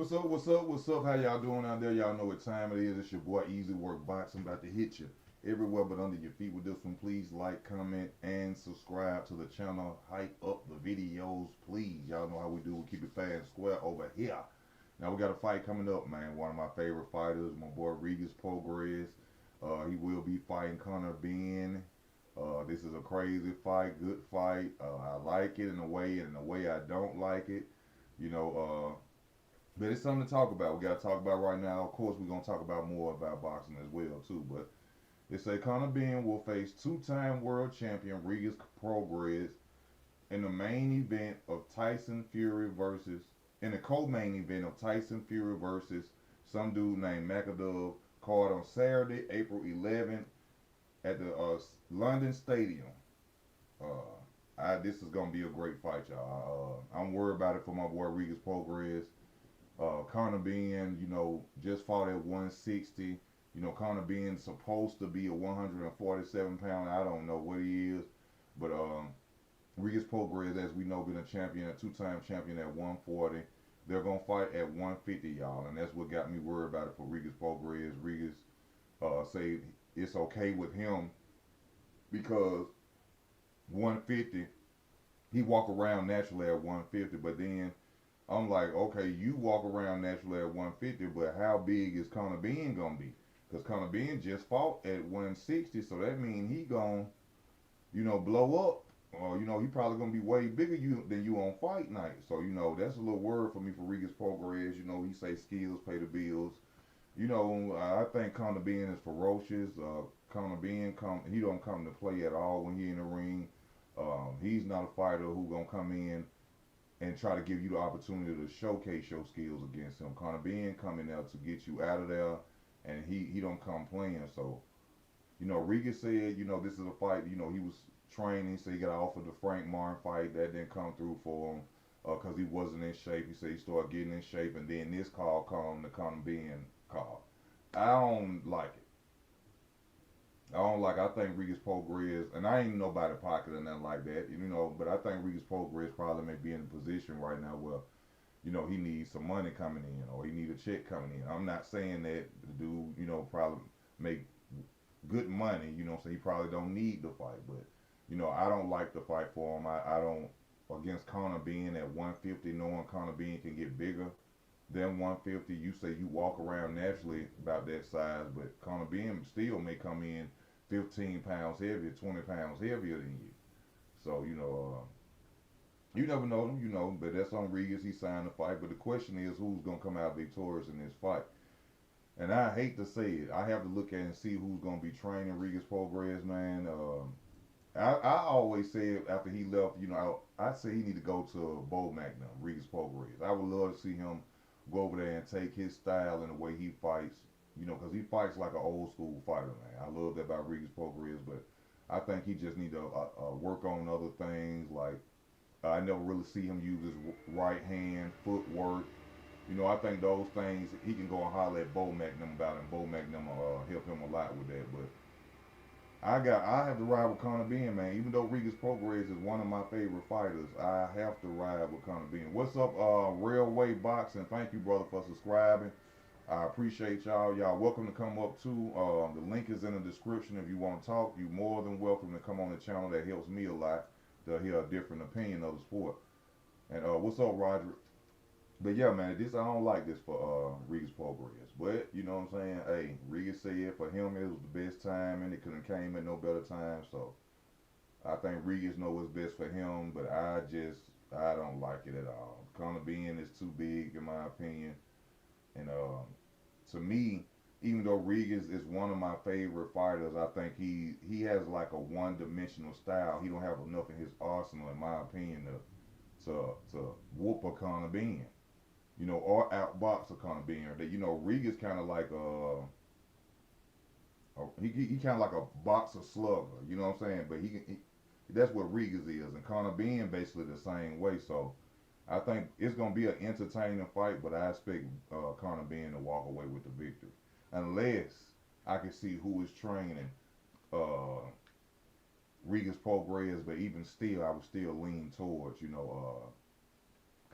What's up? What's up? What's up? How y'all doing out there? Y'all know what time it is. It's your boy Easy Work Box. I'm about to hit you everywhere but under your feet with this one. Please like, comment, and subscribe to the channel. Hype up the videos, please. Y'all know how we do. We keep it fast and square over here. Now we got a fight coming up, man. One of my favorite fighters, my boy Regis Prograis. He will be fighting Conor Benn. This is a crazy fight, good fight. I like it in a way, and in a way I don't like it. You know, but it's something to talk about. We got to talk about right now. Of course, we're gonna talk about more about boxing as well too. But they say Conor Benn will face two-time world champion Regis Prograis in the main event of Tyson Fury versus in the co-main event of Tyson Fury versus some dude named McAdoo, called on Saturday, April 11th at the London Stadium. This is gonna be a great fight, y'all. I'm worried about it for my boy Regis Prograis. Conor Benn, just fought at 160. Conor Benn supposed to be a 147 pound. I don't know what he is, but Regis Prograis, as we know, been a champion, a two-time champion at 140. They're gonna fight at 150, y'all, and that's what got me worried about it for Regis Prograis. Regis say it's okay with him because 150, he walk around naturally at 150, but then I'm like, okay, you walk around naturally at 150, but how big is Conor Benn gonna be? Because Conor Benn just fought at 160, so that means he gonna, blow up. Or he probably gonna be way bigger than you on fight night. So that's a little word for me for Regis Prograis. He say skills pay the bills. I think Conor Benn is ferocious. Conor Benn he don't come to play at all when he in the ring. He's not a fighter who gonna come in and try to give you the opportunity to showcase your skills against him. Conor Benn coming there to get you out of there, and he don't come playing. So, Regis said, this is a fight. He was training, so he got offered the Frank Martin fight. That didn't come through for him because he wasn't in shape. He said he started getting in shape, and then this call come, the Conor Benn call. I don't like it. I think Regis Prograis, and I ain't nobody pocket or nothing like that, but I think Regis Prograis probably may be in a position right now where, he needs some money coming in or he need a check coming in. I'm not saying that the dude, probably make good money, so he probably don't need the fight, but, I don't like the fight for him. I don't, against Conor Benn at 150, knowing Conor Benn can get bigger than 150, you say you walk around naturally about that size, but Conor Benn still may come in 15 pounds heavier, 20 pounds heavier than you. So, you never know them, but that's on Regis. He signed the fight. But the question is who's going to come out victorious in this fight. And I hate to say it. I have to look at and see who's going to be training Regis Prograis, man. I always said after he left, I say he need to go to Bo Magnum, Regis Prograis. I would love to see him go over there and take his style and the way he fights, because he fights like an old school fighter, man. I love that about Regis Prograis, but I think he just need to work on other things. Like I never really see him use his right hand, footwork. I think those things he can go and holler at Bo Magnum about, and Bo Magnum will help him a lot with that. But I have to ride with Conor Benn, man. Even though Regis Prograis is one of my favorite fighters, I have to ride with Conor Benn. What's up, Railway Boxing? Thank you, brother, for subscribing. I appreciate y'all. Y'all welcome to come up too. The link is in the description. If you want to talk, you're more than welcome to come on the channel. That helps me a lot to hear a different opinion of the sport. And what's up, Roger? But yeah, man, I don't like this for Regis Prograis. But you know what I'm saying? Hey, Regis said for him it was the best time, and it couldn't came at no better time. So I think Regis know what's best for him, but I don't like it at all. Conor Benn is too big in my opinion, and to me, even though Regis is one of my favorite fighters, I think he has like a one-dimensional style. He don't have enough in his arsenal, in my opinion, to whoop a Conor Benn, or outbox a Conor Benn. That Regis kind of like he kind of like a boxer slugger. You know what I'm saying? But he that's what Regis is, and Conor Benn basically the same way. So I think it's gonna be an entertaining fight, but I expect Conor Benn to walk away with the victory, unless I can see who is training uh, Regis Prograis. But even still, I would still lean towards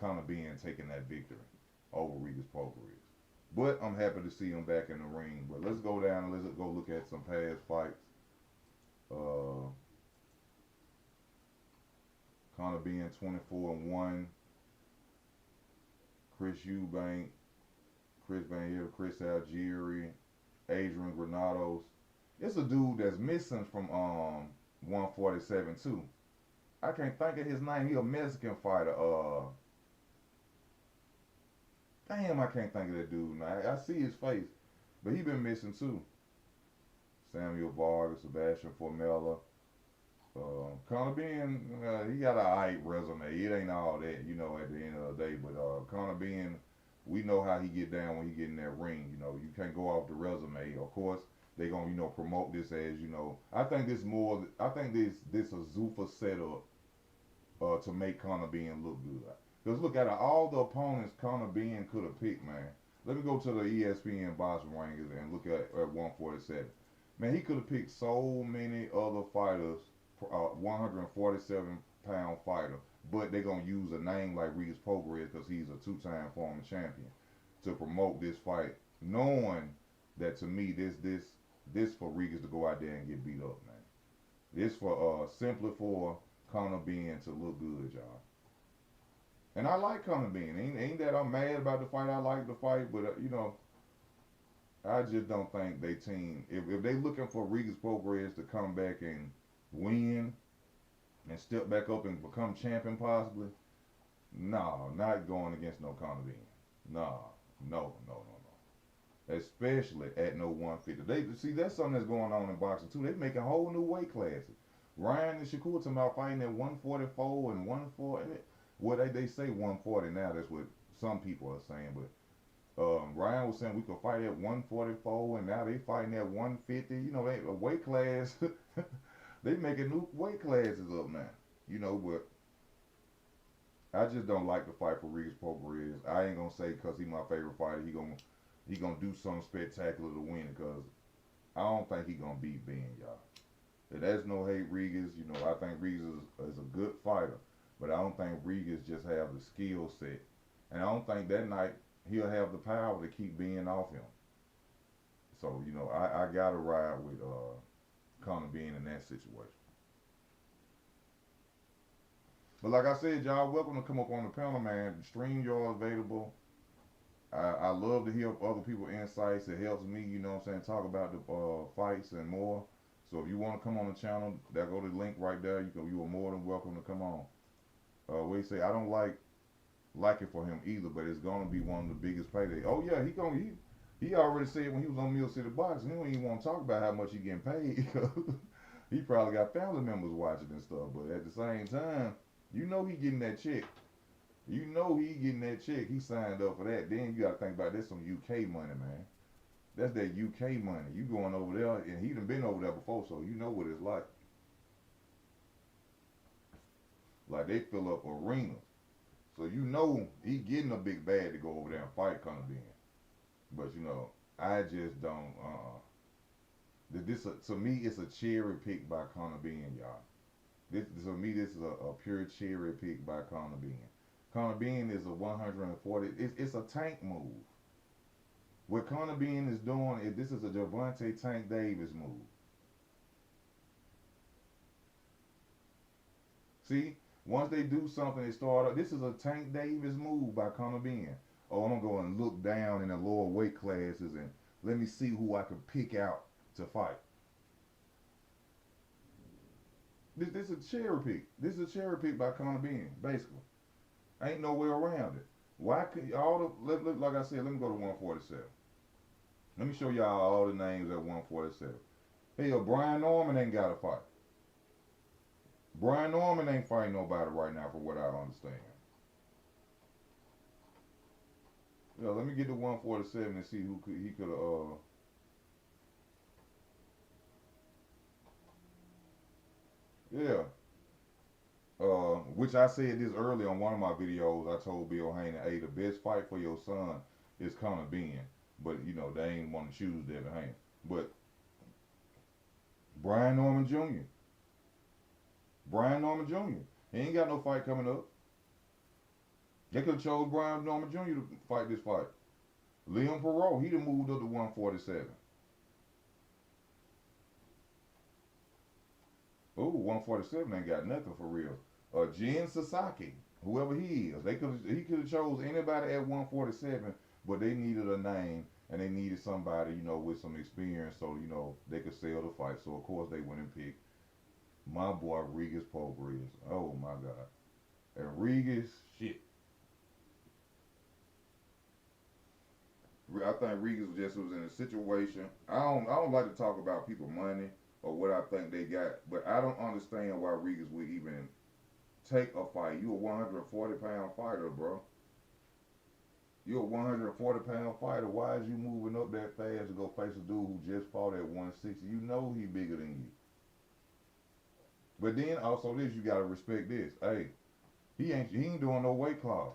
Conor Benn taking that victory. over Regis Prograis. But I'm happy to see him back in the ring. But let's go down and let's go look at some past fights. Uh, Conor Benn 24-1. Chris Eubank, Chris Van Hill, Chris Algieri, Adrian Granados. It's a dude that's missing from 147 too. I can't think of his name. He a Mexican fighter. Damn, I can't think of that dude. Now I see his face, but he been missing too. Samuel Vargas, Sebastian Formella. Conor Benn, he got a alright resume. It ain't all that, at the end of the day. But Conor Benn, we know how he get down when he get in that ring. You can't go off the resume. Of course, they gonna, promote this as, I think this more. I think this a Zuffa setup to make Conor Benn look good. Cause look at all the opponents Conor Benn could have picked, man. Let me go to the ESPN boxing rankings and look at 147. Man, he could have picked so many other fighters, 147-pound fighter, but they're gonna use a name like Regis Prograis because he's a two-time former champion to promote this fight, knowing that to me this for Regis to go out there and get beat up, man. This for simply for Conor Benn to look good, y'all. And I like Conor Benn. Ain't that I'm mad about the fight. I like the fight, but I just don't think they team. If they looking for Regis Prograis to come back and win and step back up and become champion possibly, no, not going against no Conor Benn. No. Especially at no 150. They see that's something that's going on in boxing too. They making whole new weight classes. Ryan and Shakur talking about fighting at 144 and 140. Well, they say 140 now. That's what some people are saying, but Ryan was saying we could fight at 144, and now they fighting at 150. They a weight class. They making new weight classes up now. But I just don't like the fight for Regis Prograis. I ain't gonna say because he my favorite fighter. He gonna do something spectacular to win it. Because I don't think he gonna beat Benn, y'all. If there's no hate Regis. I think Regis is a good fighter, but I don't think Regis just have the skill set, and I don't think that night he'll have the power to keep Benn off him. So, I got to ride with Conor Benn in that situation. But like I said, y'all, welcome to come up on the panel, man. Stream y'all available. I love to hear other people's insights. It helps me, talk about the fights and more. So if you want to come on the channel, there go the link right there. You are more than welcome to come on. We say I don't like it for him either, but it's gonna be one of the biggest paydays. Oh yeah, he already said when he was on Mill City Boxing, he don't even want to talk about how much he getting paid. He probably got family members watching and stuff, but at the same time, he getting that check. He getting that check. He signed up for that. Then you gotta think about this some UK money, man. That's that UK money. You going over there, and he done been over there before, so you know what it's like. Like they fill up arenas. So he getting a big bag to go over there and fight Conor Benn. But I just don't. To me, it's a cherry pick by Conor Benn, y'all. To me, this is a pure cherry pick by Conor Benn. Conor Benn is a 140. It's a tank move. What Conor Benn is doing this is a Gervonta Tank Davis move. See, once they do something, they start up. This is a Tank Davis move by Conor Benn. Oh, I'm gonna go and look down in the lower weight classes and let me see who I can pick out to fight. This is a cherry pick. This is a cherry pick by Conor Benn, basically. Ain't no way around it. Why could like I said, let me go to 147. Let me show y'all all the names at 147. Hell, Brian Norman ain't got a fight. Brian Norman ain't fighting nobody right now, from what I understand. Let me get to 147 and see who he could have. Yeah. Which I said this early on one of my videos. I told Bill Haney, hey, the best fight for your son is Conor Benn. But, they ain't want to choose Devin Haney. But Brian Norman Jr. He ain't got no fight coming up. They could have chose Brian Norman Jr. to fight this fight. Liam Perot, he done moved up to 147. Ooh, 147 ain't got nothing for real. Jin Sasaki, whoever he is, he could have chose anybody at 147, but they needed a name and they needed somebody, with some experience, so they could sell the fight. So of course they went and picked my boy Regis Prograis. Oh my God, and Regis, shit. I think Regis just was in a situation. I don't like to talk about people money or what I think they got, but I don't understand why Regis would even take a fight. You a 140-pound fighter, bro. You're a 140-pound fighter. Why is you moving up that fast to go face a dude who just fought at 160? You know he bigger than you. But then also this, you gotta respect this. Hey, he ain't doing no weight class.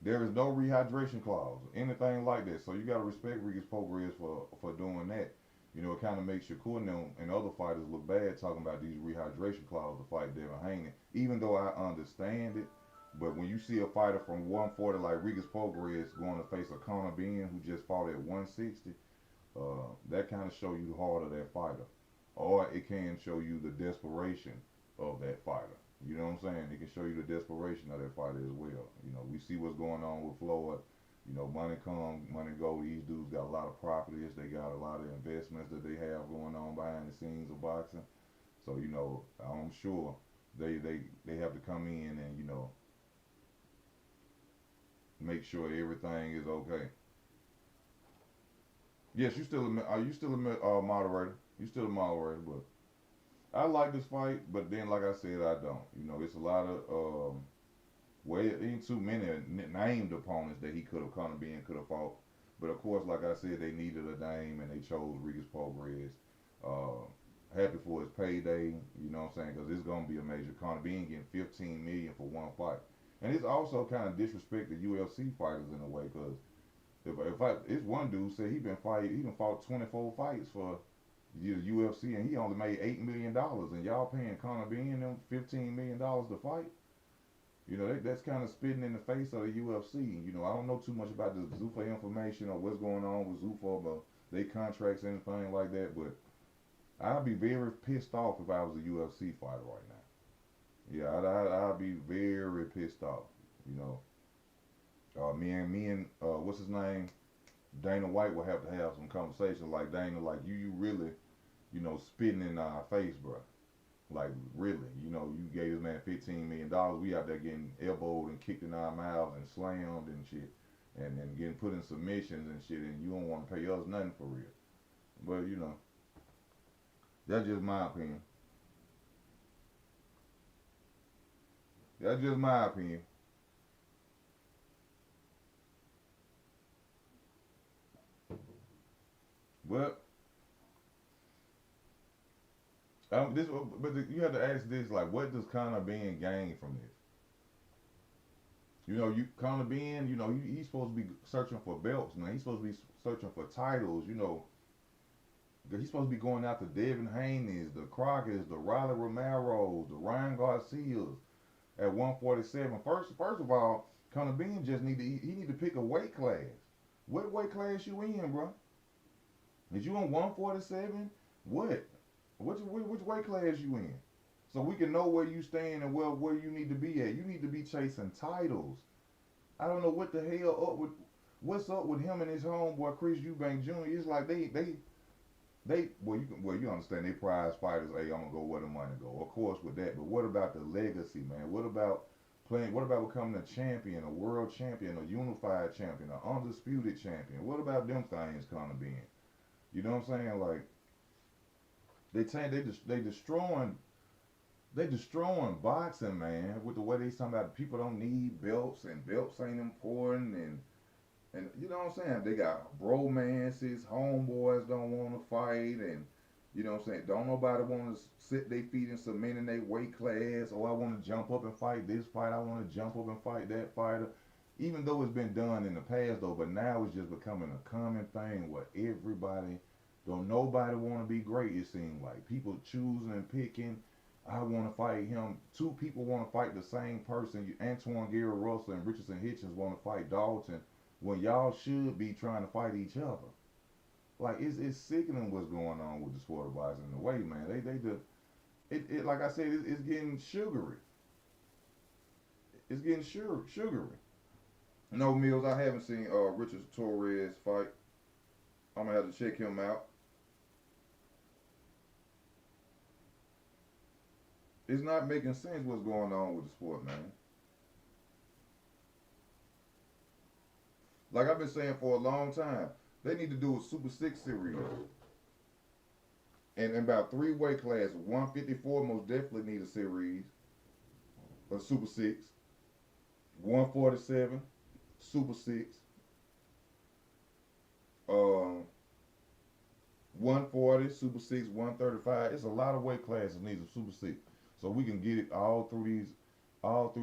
There is no rehydration clause, anything like that. So you gotta respect Regis Prograis for doing that. It kind of makes Shakur and other fighters look bad talking about these rehydration clauses to fight Devin Haney. Even though I understand it, but when you see a fighter from 140 like Regis Prograis going to face a Conor Benn who just fought at 160, that kind of show you the heart of that fighter, or it can show you the desperation of that fighter. You know what I'm saying? It can show you the desperation of that fighter as well. We see what's going on with Floyd. Money come, money go. These dudes got a lot of properties. They got a lot of investments that they have going on behind the scenes of boxing. So I'm sure they have to come in and make sure everything is okay. Yes, are you still a moderator? You still a moderator, but I like this fight. But then, like I said, I don't. It's a lot of way ain't too many named opponents that he could have come and could have fought. But of course, like I said, they needed a name and they chose Regis Prograis. Happy for his payday, you know what I'm saying? Because it's gonna be a major. Conor Benn getting 15 million for one fight, and it's also kind of disrespect the UFC fighters in a way. Because it's one dude said he been fought 24 fights for the UFC, and he only made $8 million, and y'all paying Conor Benn them $15 million to fight. That's kind of spitting in the face of the UFC. I don't know too much about the Zuffa information or what's going on with Zuffa, but they contracts, anything like that. But I'd be very pissed off if I was a UFC fighter right now. Yeah, I'd be very pissed off. You know, me and what's his name, Dana White will have to have some conversation. Like Dana, like you really, spitting in our face, bro. Like really, you gave this man $15 million. We out there getting elbowed and kicked in our mouths and slammed and shit, and then getting put in submissions and shit, and you don't want to pay us nothing for real. But that's just my opinion. That's just my opinion. But you have to ask this: like, what does Conor Benn gain from this? Conor Benn, he's supposed to be searching for belts now. He's supposed to be searching for titles. He's supposed to be going after Devin Haney's, the Crockett's, the Riley Romero's, the Ryan Garcia's at 147. First of all, Conor Benn just need to pick a weight class. What weight class you in, bro? Is you on 147? What? Which weight class you in? So we can know where you stand and where you need to be at. You need to be chasing titles. I don't know what the hell what's up with him and his homeboy Chris Eubank Jr. It's like you understand they prize fighters. Hey, I'm gonna go where the money go. Of course with that, but what about the legacy, man? What about playing? What about becoming a champion, a world champion, a unified champion, an undisputed champion? What about them things, Conor Benn? You know what I'm saying? Like they destroying boxing, man, with the way they talking about people don't need belts and belts ain't important and you know what I'm saying? They got bromances, homeboys don't want to fight, and you know what I'm saying? Don't nobody want to sit their feet in cement in their weight class. Oh, I want to jump up and fight this fight. I want to jump up and fight that fighter. Even though it's been done in the past though, but now it's just becoming a common thing where everybody don't nobody want to be great. It seems like people choosing and picking. I want to fight him. Two people want to fight the same person. Antoine Gary Russell and Richardson Hitchens want to fight Dalton when y'all should be trying to fight each other. Like it's sickening what's going on with the sport of boxing in a way, man. They do it like I said, it's getting sugary. It's getting sugary. No, Mills, I haven't seen Richard Torres fight. I'm gonna have to check him out. It's not making sense what's going on with the sport, man. Like I've been saying for a long time, they need to do a Super Six series, and in about three weight classes. 154 most definitely need a series, a Super Six. 147, Super Six. 140, Super Six, 135. It's a lot of weight classes needs a Super Six, so we can get it all through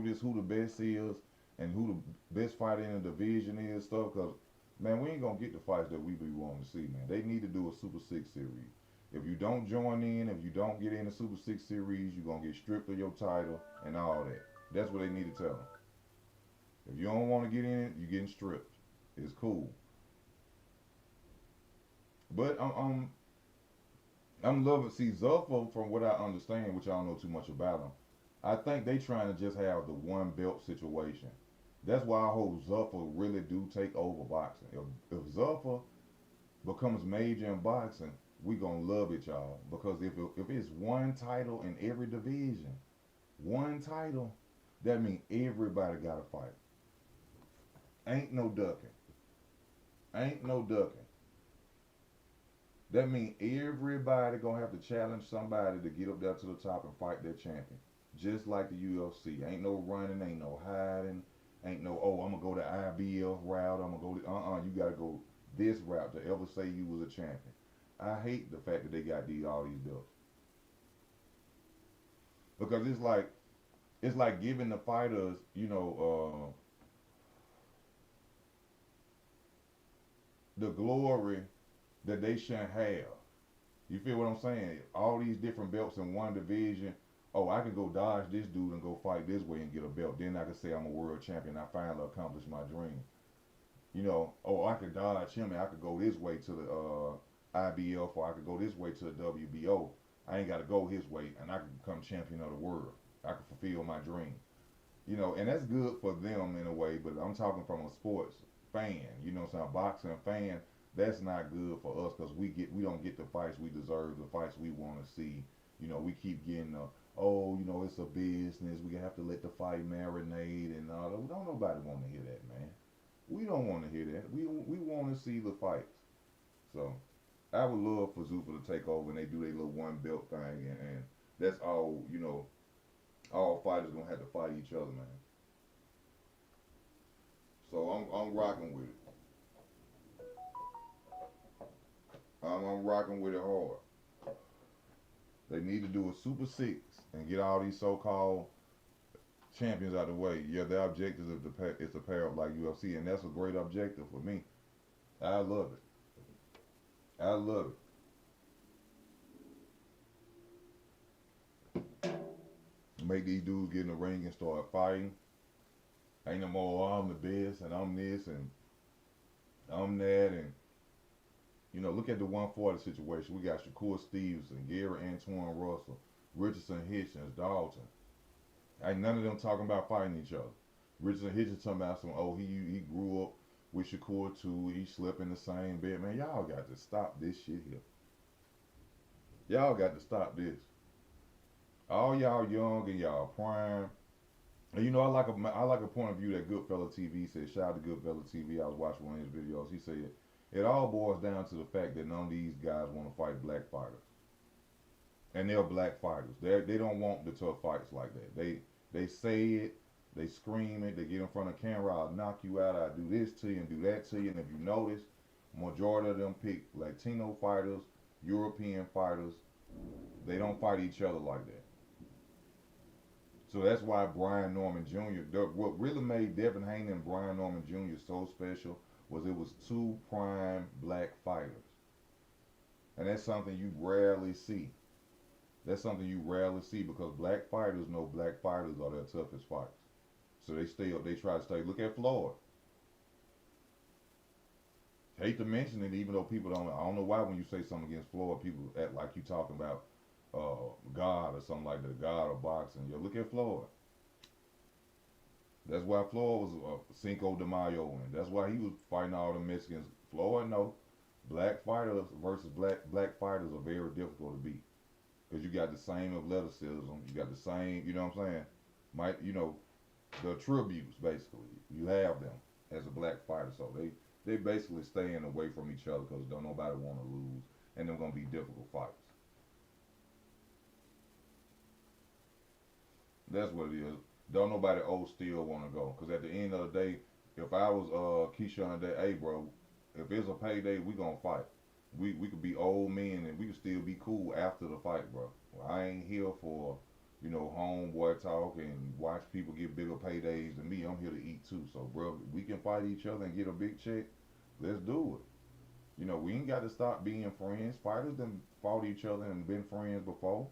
this who the best is and who the best fighter in the division is stuff. Cause man, we ain't gonna get the fights that we be wanting to see, man. They need to do a Super Six series. If you don't join in, if you don't get in the Super Six series, you're gonna get stripped of your title and all that. That's what they need to tell them. If you don't want to get in it, you're getting stripped. It's cool. But I'm loving see Zuffa from what I understand, which I don't know too much about him. I think they trying to just have the one belt situation. That's why I hope Zuffa really do take over boxing. If Zuffa becomes major in boxing, we gonna love it, y'all. Because if it's one title in every division, one title, that means everybody got to fight. Ain't no ducking. Ain't no ducking. That means everybody gonna have to challenge somebody to get up there to the top and fight their champion. Just like the UFC. Ain't no running, ain't no hiding, ain't no, oh, I'm gonna go the IBF route, I'm gonna go you gotta go this route to ever say you was a champion. I hate the fact that they got all these belts. Because it's like giving the fighters, the glory that they shouldn't have. You feel what I'm saying? All these different belts in one division. Oh, I can go dodge this dude and go fight this way and get a belt. Then I can say I'm a world champion. I finally accomplished my dream. Oh, I could dodge him and I could go this way to the IBF or I could go this way to the WBO. I ain't got to go his way and I can become champion of the world. I can fulfill my dream. And that's good for them in a way, but I'm talking from a sports fan, so a boxing fan, that's not good for us because we don't get the fights we deserve, the fights we want to see. We keep getting it's a business. We have to let the fight marinate and all that. Don't nobody want to hear that, man. We don't want to hear that. We want to see the fights. So I would love for Zupa to take over and they do their little one belt thing and that's all. All fighters gonna have to fight each other, man. So I'm rocking with it. I'm rocking with it hard. They need to do a Super Six and get all these so-called champions out of the way. Yeah, their objective is to pair up like UFC, and that's a great objective for me. I love it. I love it. Make these dudes get in the ring and start fighting. Ain't no more, oh, I'm the best, and I'm this, and I'm that, and look at the 140 situation. We got Shakur Stevenson, Gary Antoine Russell, Richardson Hitchens, Dalton. Ain't none of them talking about fighting each other. Richardson Hitchens talking about he grew up with Shakur too. He slept in the same bed. Man, y'all got to stop this shit here. Y'all got to stop this. All y'all young and y'all prime. And I like a point of view that Goodfella TV said. Shout out to Goodfella TV. I was watching one of his videos. He said it all boils down to the fact that none of these guys want to fight black fighters, and they're black fighters. They don't want the tough fights like that. They say it, they scream it, they get in front of camera. I'll knock you out. I'll do this to you and do that to you. And if you notice, majority of them pick Latino fighters, European fighters. They don't fight each other like that. So that's why Brian Norman Jr. What really made Devin Haney and Brian Norman Jr. so special was it was two prime black fighters, and that's something you rarely see. That's something you rarely see because black fighters know black fighters are their toughest fights. So they try to stay. Look at Floyd. Hate to mention it, even though people don't. I don't know why when you say something against Floyd, people act like you talking about God or something like that, God or boxing. Yo, look at Floyd. That's why Floyd was Cinco de Mayo, and that's why he was fighting all the Mexicans. Floyd, no, black fighters versus black fighters are very difficult to beat because you got the same athleticism, you got the same, you know what I'm saying? Might the attributes basically you have them as a black fighter, so they basically staying away from each other because don't nobody want to lose, and they're gonna be difficult fights. That's what it is. Don't nobody old still want to go. Because at the end of the day, if I was Keyshawn today, hey, bro, if it's a payday, we going to fight. We could be old men and we could still be cool after the fight, bro. Well, I ain't here for, homeboy talk and watch people get bigger paydays than me. I'm here to eat too. So, bro, we can fight each other and get a big check. Let's do it. We ain't got to stop being friends. Fighters done fought each other and been friends before.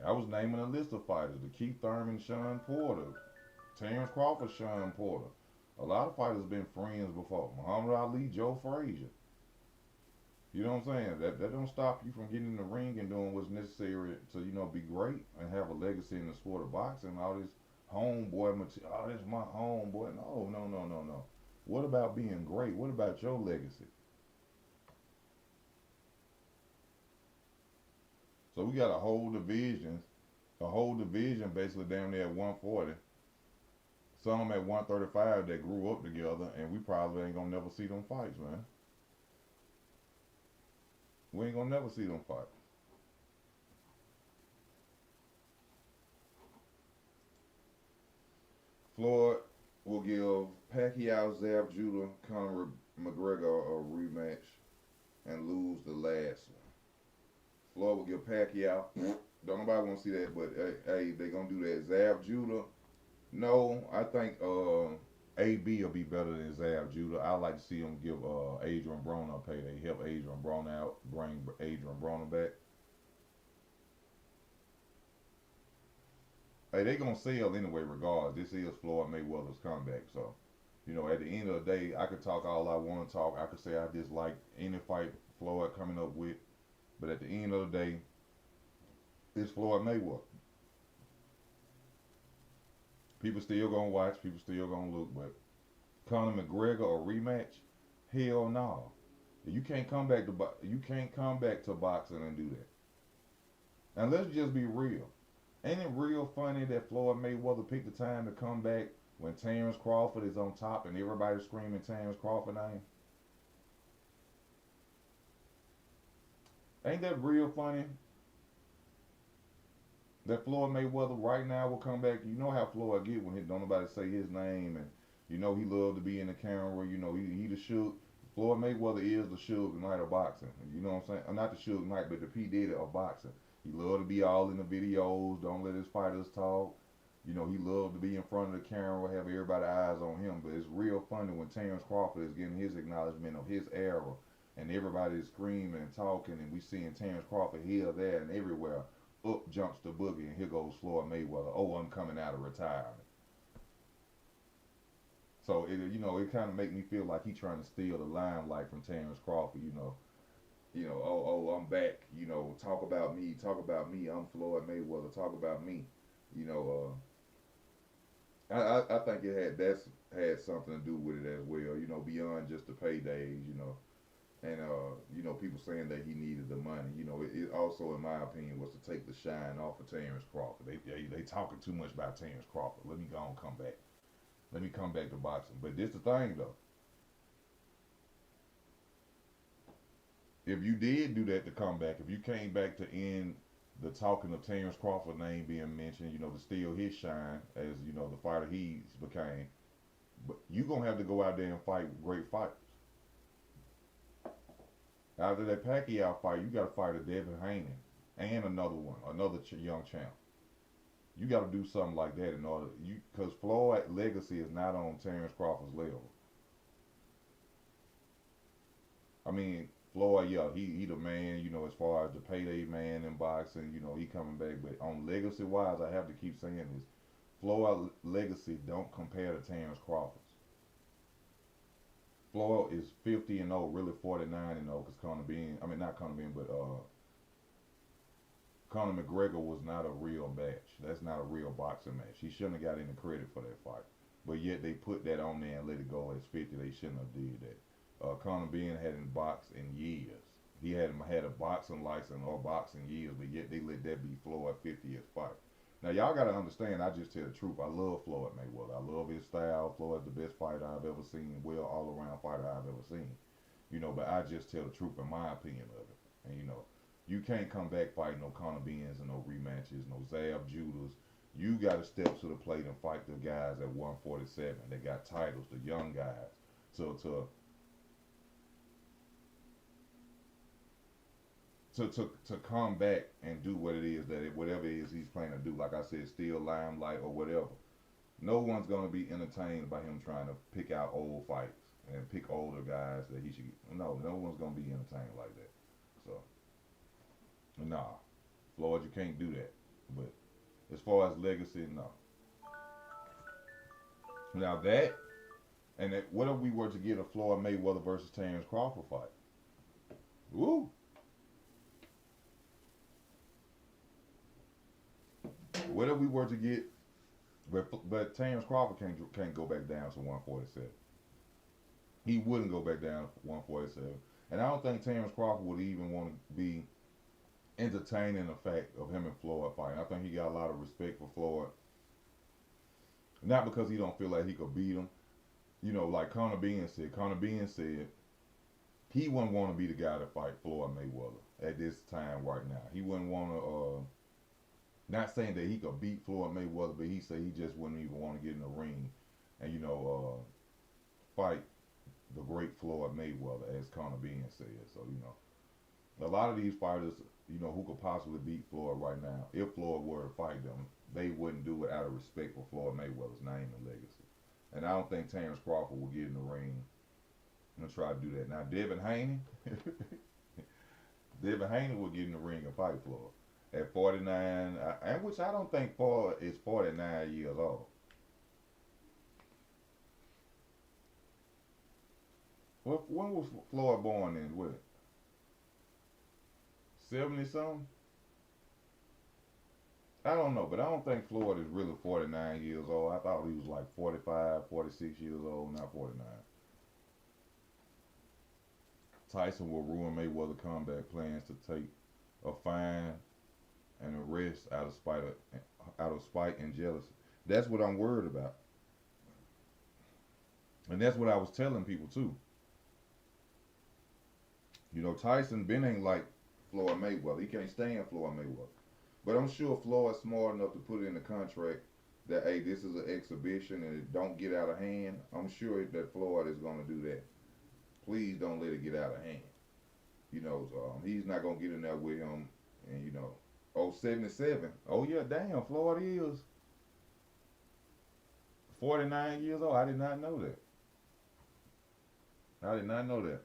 I was naming a list of fighters: the Keith Thurman, Sean Porter, Terrence Crawford, Sean Porter. A lot of fighters been friends before. Muhammad Ali, Joe Frazier. You know what I'm saying? That don't stop you from getting in the ring and doing what's necessary to be great and have a legacy in the sport of boxing. All this homeboy material. Oh, this my homeboy. No, no, no, no, no. What about being great? What about your legacy? So we got a whole division basically down there at 140. Some at 135 that grew up together, and we probably ain't gonna never see them fights, man. We ain't gonna never see them fight. Floyd will give Pacquiao, Zab Judah, Conor McGregor a rematch and lose the last one. Floyd will give Pacquiao. Don't nobody want to see that, but hey, they gonna do that. Zab Judah. No, I think AB will be better than Zab Judah. I like to see him give Adrian Broner a payday. Help Adrian Broner out, bring Adrian Broner back. Hey, they gonna sell anyway, regardless. This is Floyd Mayweather's comeback, so at the end of the day, I could talk all I want to talk. I could say I dislike any fight Floyd coming up with, but at the end of the day, it's Floyd Mayweather. People still gonna watch. People still gonna look. But Conor McGregor a rematch? Hell no. You can't come back to boxing and do that. And let's just be real. Ain't it real funny that Floyd Mayweather picked the time to come back when Terrence Crawford is on top and everybody's screaming Terrence Crawford name? Ain't that real funny? That Floyd Mayweather right now will come back. You know how Floyd get when don't nobody say his name, and he love to be in the camera. He the Suge. Floyd Mayweather is the Suge Knight of boxing. You know what I'm saying? Not the Suge Knight, but the P Diddy of boxing. He love to be all in the videos. Don't let his fighters talk. He love to be in front of the camera, have everybody eyes on him. But it's real funny when Terrence Crawford is getting his acknowledgement of his era, and everybody is screaming and talking, and we seeing Terrence Crawford here, there, and everywhere. Up jumps the boogie, and here goes Floyd Mayweather. Oh, I'm coming out of retirement. So it kind of make me feel like he trying to steal the limelight from Terrence Crawford. I'm back. Talk about me. Talk about me. I'm Floyd Mayweather. Talk about me. You know, I think that's had something to do with it as well. Beyond just the paydays. And people saying that he needed the money. It also, in my opinion, was to take the shine off of Terrence Crawford. They talking too much about Terrence Crawford. Let me go and come back. Let me come back to boxing. But this the thing though. If you did do that to come back, if you came back to end the talking of Terrence Crawford name being mentioned, to steal his shine as the fighter he became, but you gonna have to go out there and fight great fighters. After that Pacquiao fight, you got to fight a Devin Haney and another one, another young champ. You got to do something like that in order because Floyd's legacy is not on Terrence Crawford's level. I mean, Floyd, yeah, he the man, as far as the payday man in boxing, he coming back. But on legacy wise, I have to keep saying this. Floyd legacy don't compare to Terrence Crawford's. Floyd is 50-0, really 49-0, because not Conor Benn, but Conor McGregor was not a real match. That's not a real boxing match. He shouldn't have got any credit for that fight. But yet they put that on there and let it go as 50. They shouldn't have did that. Conor Benn hadn't boxed in years. He hadn't had a boxing license or boxing years, but yet they let that be Floyd 50th fight. Now y'all gotta understand, I just tell the truth. I love Floyd Mayweather. I love his style. Floyd's the best fighter I've ever seen, well all around fighter I've ever seen. But I just tell the truth in my opinion of it. And you can't come back fighting no Conor Benns and no rematches, no Zab Judas. You got to step to the plate and fight the guys at 147. They got titles, the young guys. To come back and do what it is whatever it is he's planning to do. Like I said, steal limelight or whatever. No one's gonna be entertained by him trying to pick out old fights and pick older guys that he should. No one's gonna be entertained like that. So, nah, Floyd, you can't do that. But as far as legacy, no. Now that, and that, what if we were to get a Floyd Mayweather versus Terrence Crawford fight? Woo! What if we were to get, but Terrence Crawford can't go back down to 147. He wouldn't go back down to 147, and I don't think Terrence Crawford would even want to be entertaining the fact of him and Floyd fighting. I think he got a lot of respect for Floyd, not because he don't feel like he could beat him. Like Conor Benn said. Conor Benn said he wouldn't want to be the guy to fight Floyd Mayweather at this time right now. He wouldn't want to. Not saying that he could beat Floyd Mayweather, but he said he just wouldn't even want to get in the ring and fight the great Floyd Mayweather, as Conor Benn said. So a lot of these fighters, who could possibly beat Floyd right now, if Floyd were to fight them, they wouldn't do it out of respect for Floyd Mayweather's name and legacy. And I don't think Terrence Crawford will get in the ring and try to do that. Now Devin Haney, Devin Haney will get in the ring and fight Floyd at 49, and which I don't think Floyd is 49 years old. When was Floyd born in? What? 70 something? I don't know, but I don't think Floyd is really 49 years old. I thought he was like 45, 46 years old, not 49. Tyson will ruin Mayweather comeback plans to take a fine and arrest out of spite and jealousy. That's what I'm worried about. And that's what I was telling people too. Tyson Benn ain't like Floyd Mayweather. He can't stand Floyd Mayweather. But I'm sure Floyd's smart enough to put in the contract that, hey, this is an exhibition and it don't get out of hand. I'm sure that Floyd is going to do that. Please don't let it get out of hand. He's not going to get in there with him. And, 77. Oh, yeah, damn, Floyd is 49 years old. I did not know that. I did not know that.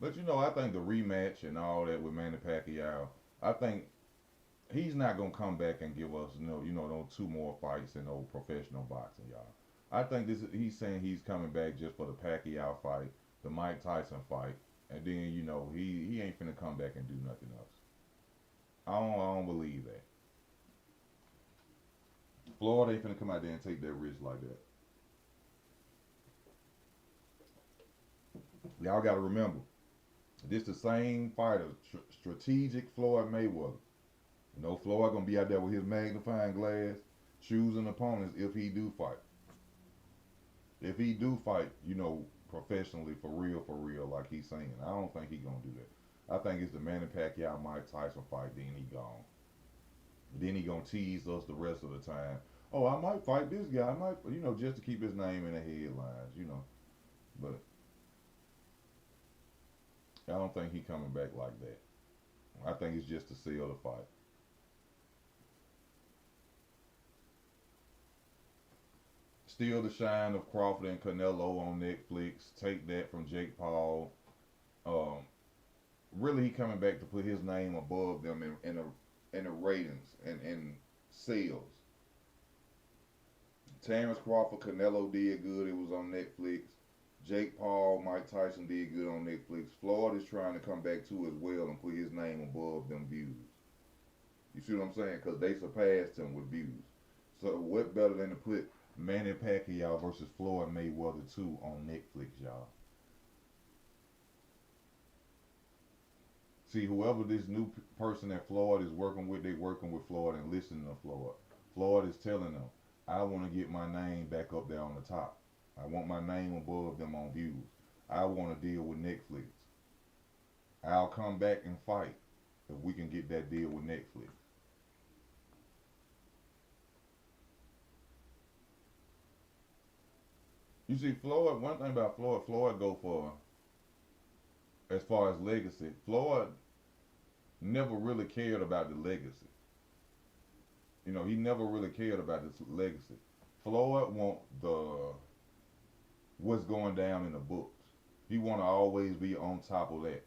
But I think the rematch and all that with Manny Pacquiao, I think he's not gonna come back and give us no two more fights in no professional boxing, y'all. I think he's saying he's coming back just for the Pacquiao fight, the Mike Tyson fight, and then he ain't finna come back and do nothing else. I don't believe that. Floyd ain't finna come out there and take that risk like that. Y'all gotta remember, this the same fighter, strategic Floyd Mayweather. Floyd gonna be out there with his magnifying glass, choosing opponents if he do fight. If he do fight, professionally, for real, like he's saying. I don't think he gonna do that. I think it's the Manny Pacquiao Mike Tyson fight, then he gone. Then he gonna tease us the rest of the time. Oh, I might fight this guy. I might, just to keep his name in the headlines, But I don't think he coming back like that. I think it's just to sell the fight. steal the shine of Crawford and Canelo on Netflix. Take that from Jake Paul. Um, Really, he coming back to put his name above them in the ratings and sales. Terrence Crawford, Canelo did good. It was on Netflix. Jake Paul, Mike Tyson did good on Netflix. Floyd is trying to come back too as well and put his name above them views. You see what I'm saying? Because they surpassed him with views. So what better than to put Manny Pacquiao versus Floyd Mayweather 2 on Netflix, y'all? See, whoever this new person that Floyd is working with, they working with Floyd and listening to Floyd. Floyd is telling them, I want to get my name back up there on the top. I want my name above them on views. I want to deal with Netflix. I'll come back and fight if we can get that deal with Netflix. You see, Floyd, one thing about Floyd, Floyd go for, as far as legacy, Floyd never really cared about the legacy. You know, he never really cared about this legacy. Floyd want the what's going down in the books. He want to always be on top of that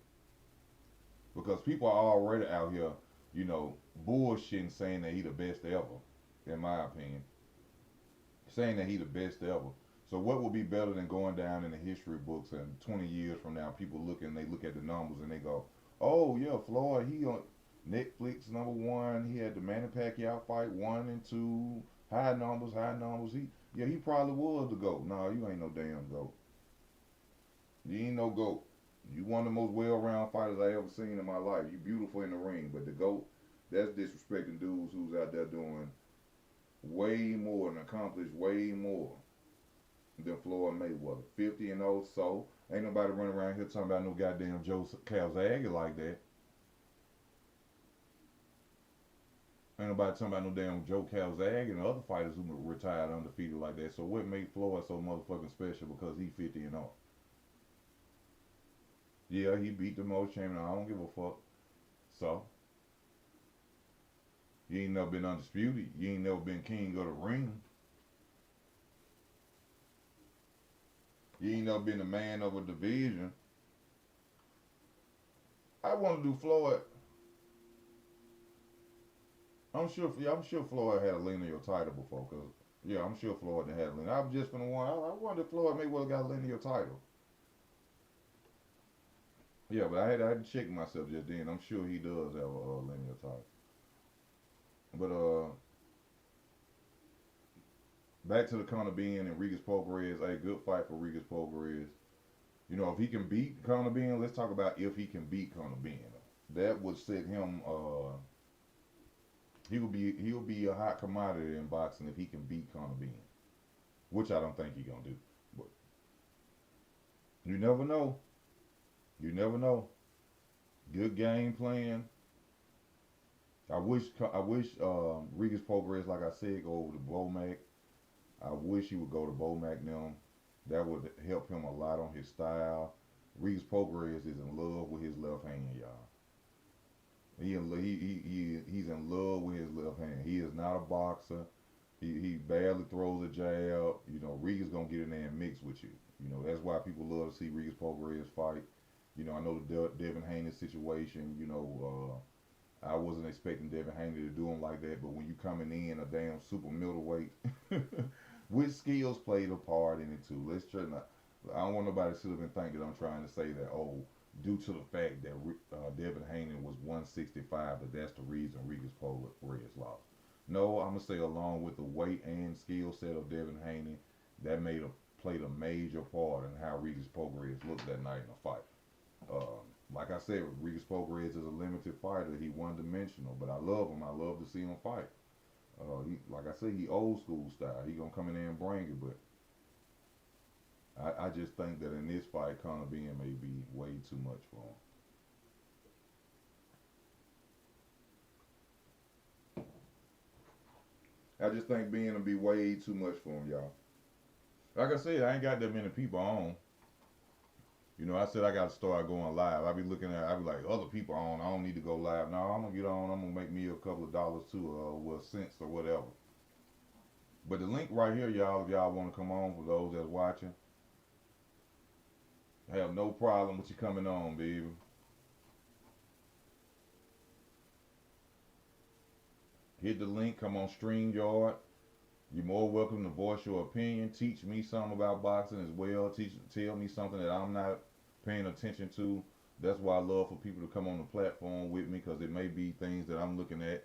because people are already out here, you know, bullshitting saying that he the best ever. In my opinion, saying that he the best ever. So what would be better than going down in the history books and 20 years from now, people looking, they look at the numbers and they go, oh yeah, Floyd, he on Netflix #1. He had the Manny Pacquiao fight 1 and 2, high numbers, high numbers. He probably was the GOAT. No, you ain't no damn GOAT. You ain't no GOAT. You one of the most well-rounded fighters I ever seen in my life. You beautiful in the ring, but the GOAT, that's disrespecting dudes who's out there doing way more and accomplished way more than Floyd Mayweather. 50-0, so ain't nobody running around here talking about no goddamn Joe Calzaghe like that. Ain't nobody talking about no damn Joe Calzaghe and the other fighters who retired undefeated like that. So what made Floyd so motherfucking special because he 50-0? Yeah, he beat the most champion. I don't give a fuck. So you ain't never been undisputed. You ain't never been king of the ring. You ain't never been a man of a division. I want to do Floyd. I'm sure Floyd had a lineal title before, cause yeah, I'm sure Floyd had a lineal. I'm just gonna want. I wonder if Floyd Mayweather got a lineal title. Yeah, but I had to check myself just then. I'm sure he does have a lineal title. But back to the Conor Benn and Regis Prograis. A good fight for Regis Prograis. You know, if he can beat Conor Benn, let's talk about if he can beat Conor Benn. That would set him. He will be a hot commodity in boxing if he can beat Conor Benn, which I don't think he's gonna do. But you never know. You never know. Good game plan. I wish Regis Prograis, like I said, go over to Bomac. I wish he would go to Bomac now. That would help him a lot on his style. Regis Prograis is in love with his left hand, y'all. He's in love with his left hand. He is not a boxer. He barely throws a jab. You know, Regis gonna get in there and mix with you. You know, that's why people love to see Regis Prograis fight. You know, I know the Devin Haney situation. You know, I wasn't expecting Devin Haney to do him like that, but when you coming in a damn super middleweight, which skills played a part in it too. Let's try not. I don't want nobody to sit up and think that I'm trying to say that, oh, due to the fact that Devin Haney was 165, that that's the reason Regis Prograis lost. No, I'm gonna say along with the weight and skill set of Devin Haney, that played a major part in how Regis Prograis looked that night in the fight. Like I said, Regis Prograis is a limited fighter. He one-dimensional, but I love him. I love to see him fight. Like I said, he old school style. He gonna come in there and bring it, but I just think that in this fight, Conor Benn may be way too much for him. I just think Benn will be way too much for him, y'all. Like I said, I ain't got that many people on. You know, I said I got to start going live. I be like, other people on, I don't need to go live. No, I'm going to get on. I'm going to make me a couple of dollars too, cents or whatever. But the link right here, y'all, if y'all want to come on, for those that's watching, I have no problem with you coming on, baby. Hit the link, come on StreamYard. You're more welcome to voice your opinion. Teach me something about boxing as well. Tell me something that I'm not paying attention to. That's why I love for people to come on the platform with me because it may be things that I'm looking at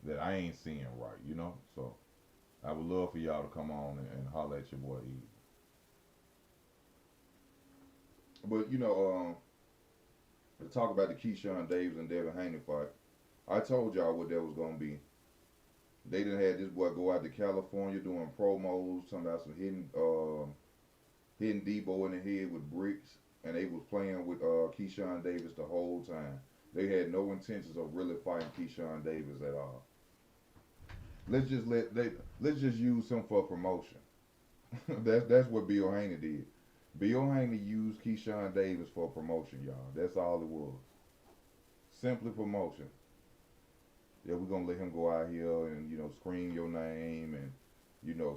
that I ain't seeing right, you know? So I would love for y'all to come on and holler at your boy E. But, to talk about the Keyshawn Davis and Devin Haney fight, I told y'all what that was going to be. They done had this boy go out to California doing promos, talking about some hitting Debo in the head with bricks, and they was playing with Keyshawn Davis the whole time. They had no intentions of really fighting Keyshawn Davis at all. Let's just use him for promotion. That's what Bill Haney did. Bill Haney used Keyshawn Davis for promotion, y'all. That's all it was. Simply promotion. Yeah, we're gonna let him go out here and scream your name and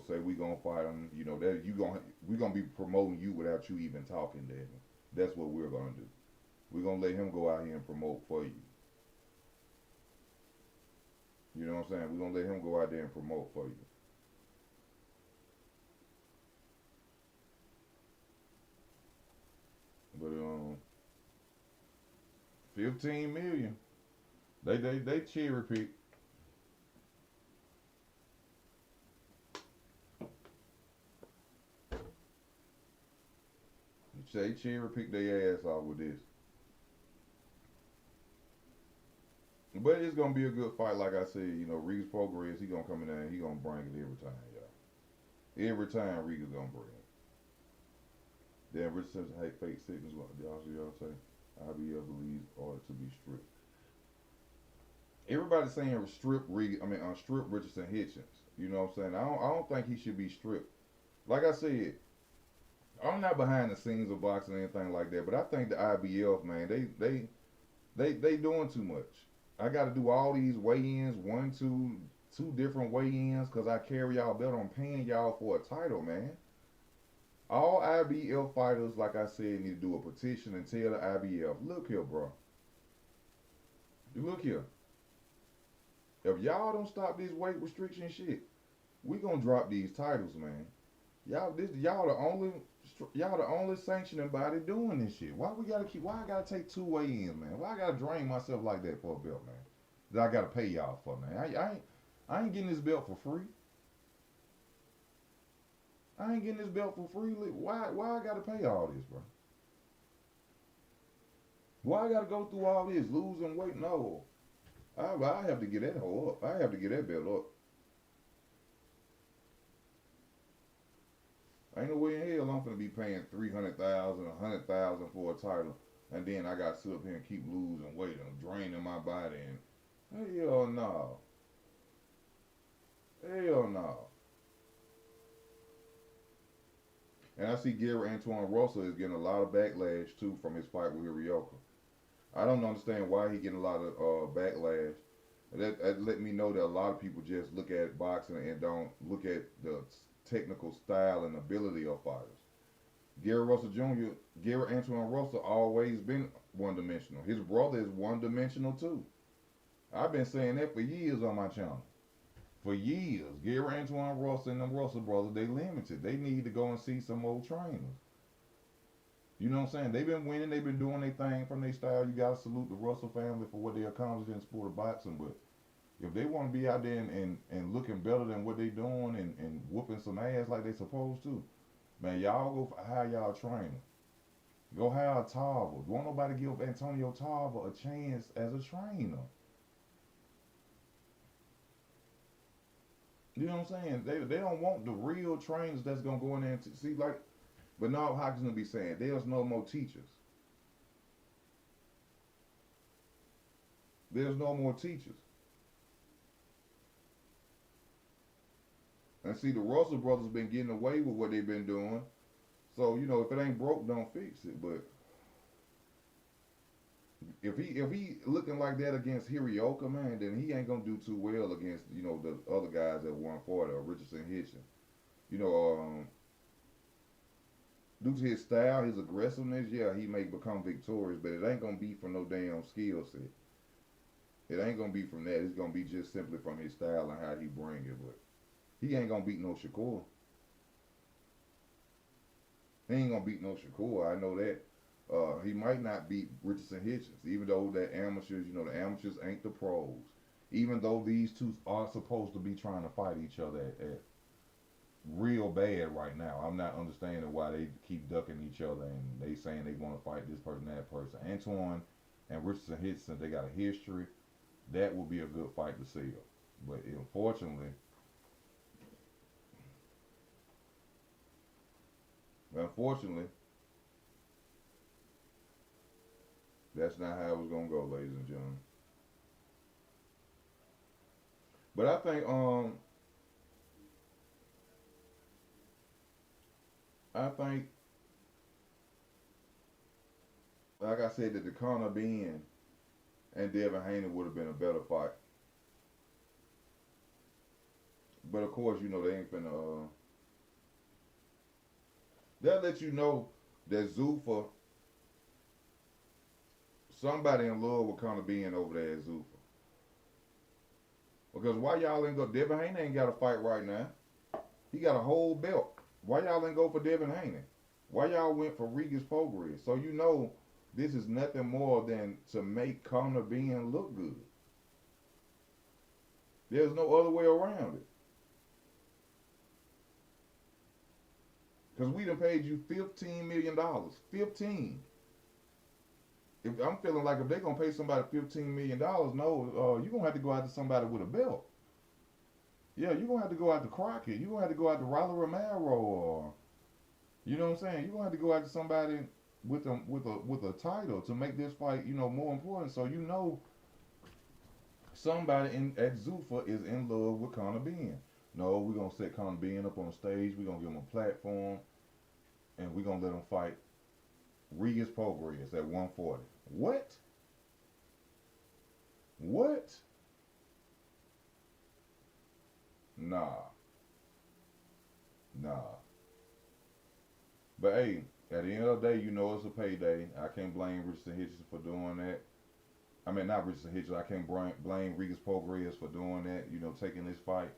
say we gonna fight him. That we gonna be promoting you without you even talking to him. That's what we're gonna do. We're gonna let him go out here and promote for you. You know what I'm saying? We're gonna let him go out there and promote for you. But 15 million. They cherry pick. They cherry pick their ass off with this. But it's gonna be a good fight, like I said. Regis Prograis, he gonna come in there and he gonna bring it every time, y'all. Every time Regis gonna bring it. Then Rich says, "Hey, fake sickness." What y'all say? IBL believes order to be stripped. Everybody's saying strip Regis. Strip Richardson Hitchens. You know what I'm saying? I don't think he should be stripped. Like I said, I'm not behind the scenes of boxing or anything like that, but I think the IBF, man, they doing too much. I got to do all these weigh-ins, two different weigh-ins, cause I carry y'all belt. I'm paying y'all for a title, man. All IBF fighters, like I said, need to do a petition and tell the IBF, look here, bro. Look here. If y'all don't stop this weight restriction shit, we gonna drop these titles, man. Y'all the only sanctioning body doing this shit. Why I gotta take two weigh-ins, man? Why I gotta drain myself like that for a belt, man? That I gotta pay y'all for, man. I ain't getting this belt for free. I ain't getting this belt for free. Why I gotta pay all this, bro? Why I gotta go through all this losing weight? No, I have to get that hoe up. I have to get that belt up. Ain't no way in hell I'm gonna be paying 300,000, 100,000 for a title, and then I got to sit up here and keep losing weight and draining my body. And hell no, hell no. And I see Gary Antoine Russell is getting a lot of backlash too from his fight with Ryoka. I don't understand why he getting a lot of backlash. That let me know that a lot of people just look at boxing and don't look at the technical style and ability of fighters. Gary Russell Jr., Gary Antoine Russell always been one dimensional. His brother is one dimensional too. I've been saying that for years on my channel. For years. Gary Antoine Russell and them Russell brothers, they limited. They need to go and see some old trainers. You know what I'm saying? They've been winning. They've been doing their thing from their style. You got to salute the Russell family for what they accomplished in the sport of boxing. But if they want to be out there and looking better than what they doing and whooping some ass like they supposed to, man, y'all go hire y'all a trainer. Go hire a Tarver. Won't nobody give Antonio Tarver a chance as a trainer. You know what I'm saying? They don't want the real trainers that's gonna go in there and see like Bernard Hopkins gonna be saying there's no more teachers. There's no more teachers. And see, the Russell brothers been getting away with what they've been doing. So if it ain't broke, don't fix it. But If he looking like that against Hirioka, man, then he ain't gonna do too well against the other guys at 140 or Richardson Hitchin. You know, due to his style, his aggressiveness, yeah, he may become victorious, but it ain't gonna be from no damn skill set. It ain't gonna be from that. It's gonna be just simply from his style and how he bring it. But he ain't gonna beat no Shakur. He ain't gonna beat no Shakur. I know that. He might not beat Richardson Hitchens, even though the amateurs, the amateurs ain't the pros. Even though these two are supposed to be trying to fight each other at real bad right now. I'm not understanding why they keep ducking each other and they saying they want to fight this person, that person. Antoine and Richardson Hitchens, they got a history. That would be a good fight to see. But unfortunately, that's not how it was gonna go, ladies and gentlemen. But I think like I said that the Conor Benn and Devin Haney would have been a better fight. But of course, they ain't finna they'll let you know that Zuffa, somebody in love with Conor Benn over there at Zuffa. Because why y'all ain't go? Devin Haney ain't got a fight right now. He got a whole belt. Why y'all ain't go for Devin Haney? Why y'all went for Regis Prograis? So this is nothing more than to make Conor Benn look good. There's no other way around it. Because we done paid you $15 million. 15. If I'm feeling like if they're gonna pay somebody $15 million, no, you're gonna have to go after somebody with a belt. Yeah, you're gonna have to go after Crockett. You're gonna have to go after Rolly Romero, or you know what I'm saying. You're gonna have to go after somebody with a title to make this fight, more important. So somebody at Zuffa is in love with Conor Benn. No, we're gonna set Conor Benn up on stage. We're gonna give him a platform, and we're gonna let him fight Regis Prograis at 140. What? What? Nah, nah. But hey, at the end of the day, it's a payday. I can't blame Richardson Hitchens for doing that. I mean, not Richardson Hitchens. I can't blame Regis Prograis for doing that. Taking this fight.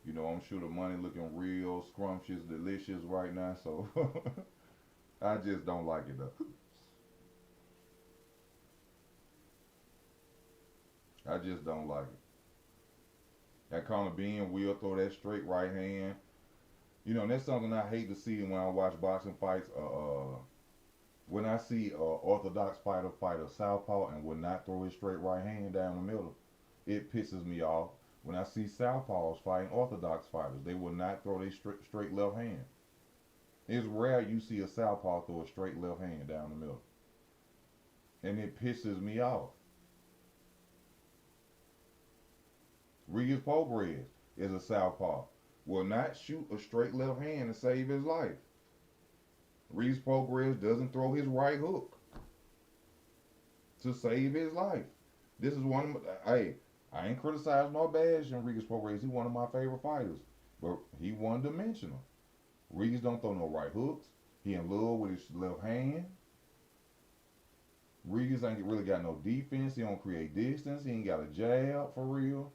I'm sure the money looking real scrumptious, delicious right now. So I just don't like it though. I just don't like it. That Conor Benn will throw that straight right hand. And that's something I hate to see when I watch boxing fights. When I see a orthodox fighter fight a southpaw and will not throw his straight right hand down the middle, it pisses me off. When I see southpaws fighting orthodox fighters, they will not throw their straight left hand. It's rare you see a southpaw throw a straight left hand down the middle, and it pisses me off. Regis Prograis is a southpaw. Will not shoot a straight left hand to save his life. Regis Prograis doesn't throw his right hook to save his life. This is one of my, hey, I ain't criticizing or bashing Regis Prograis. He's one of my favorite fighters, but he one dimensional. Regis don't throw no right hooks. He in love with his left hand. Regis ain't really got no defense. He don't create distance. He ain't got a jab for real.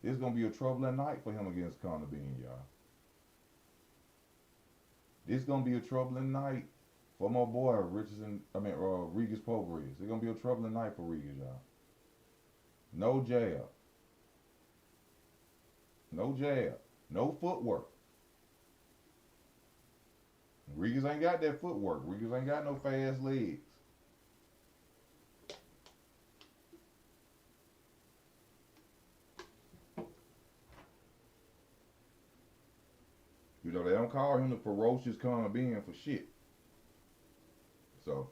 It's gonna be a troubling night for him against Conor Benn, y'all. It's gonna be a troubling night for my boy Regis Prograis. It's gonna be a troubling night for Regis, y'all. No jab, no jab, no footwork. Regis ain't got that footwork. Regis ain't got no fast legs. They don't call him the ferocious Conor Benn for shit. So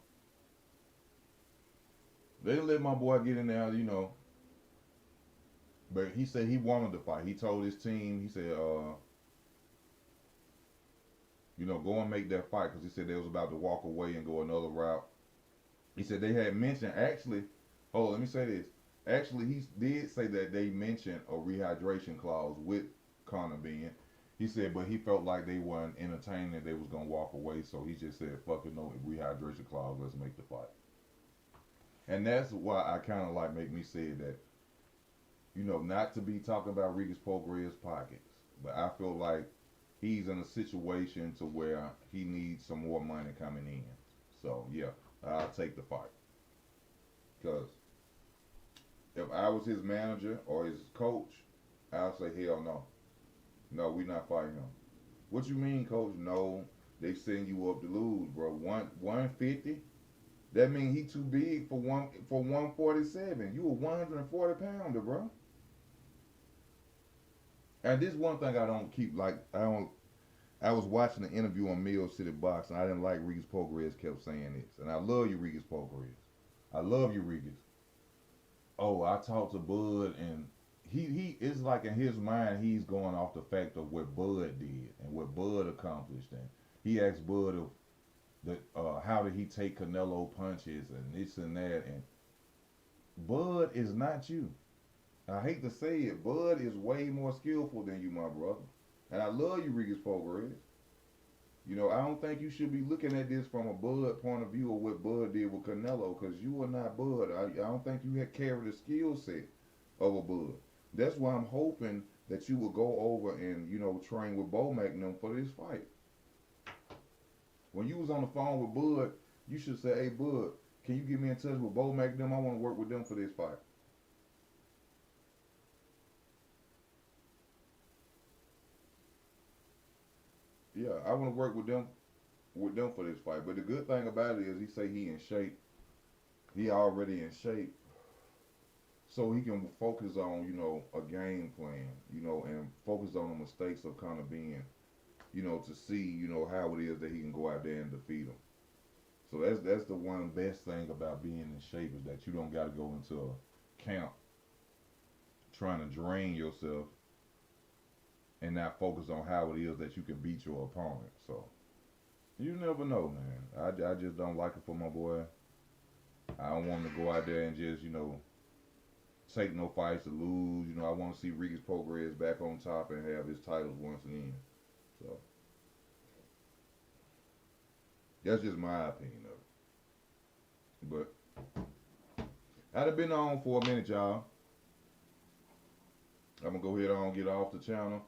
they let my boy get in there. But he said he wanted to fight. He told his team, he said, go and make that fight, because he said they was about to walk away and go another route. He said they had mentioned, actually, Oh, let me say this. Actually, he did say that they mentioned a rehydration clause with Conor being. He said, but he felt like they weren't entertaining it. They was gonna walk away, so he just said, "Fuck it, no rehydration clause. Let's make the fight." And that's why I kind of like make me say that, not to be talking about Regis Prograis' pockets, but I feel like he's in a situation to where he needs some more money coming in. So yeah, I'll take the fight because if I was his manager or his coach, I'll say hell no, no, we not fighting him. What you mean, coach? No, they send you up to lose, bro. 150. That means he too big for 147. You a 140 pounder, bro. And this one thing I don't keep like I don't. I was watching an interview on Mill City Box, and I didn't like Regis Prograis kept saying this, and I love you, Regis Prograis. I love you, Regis. Oh, I talked to Bud, and he is like in his mind he's going off the fact of what Bud did and what Bud accomplished, and he asked Bud of the how did he take Canelo punches and this and that, and Bud is not you. I hate to say it, Bud is way more skillful than you, my brother. And I love you, Regis Prograis. I don't think you should be looking at this from a Bud point of view of what Bud did with Canelo, because you are not Bud. I don't think you had carried the skill set of a Bud. That's why I'm hoping that you will go over and train with Bo Magnum for this fight. When you was on the phone with Bud, you should say, "Hey Bud, can you get me in touch with Bo Magnum? I want to work with them for this fight." Yeah, I want to work with them for this fight. But the good thing about it is he say he in shape. He already in shape, so he can focus on a game plan, and focus on the mistakes of kind of being, to see how it is that he can go out there and defeat him. So that's the one best thing about being in shape is that you don't got to go into a camp trying to drain yourself and not focus on how it is that you can beat your opponent. So you never know, man. I just don't like it for my boy. I don't want him to go out there and just take no fights to lose. I want to see Regis Prograis back on top and have his titles once again. So that's just my opinion of it. But I'd have been on for a minute, y'all. I'm gonna go ahead on get off the channel.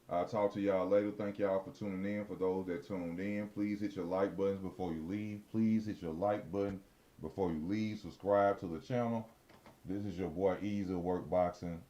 I'll talk to y'all later. Thank y'all for tuning in. For those that tuned in, please hit your like buttons before you leave. Please hit your like button before you leave. Subscribe to the channel. This is your boy Easy Work Boxing.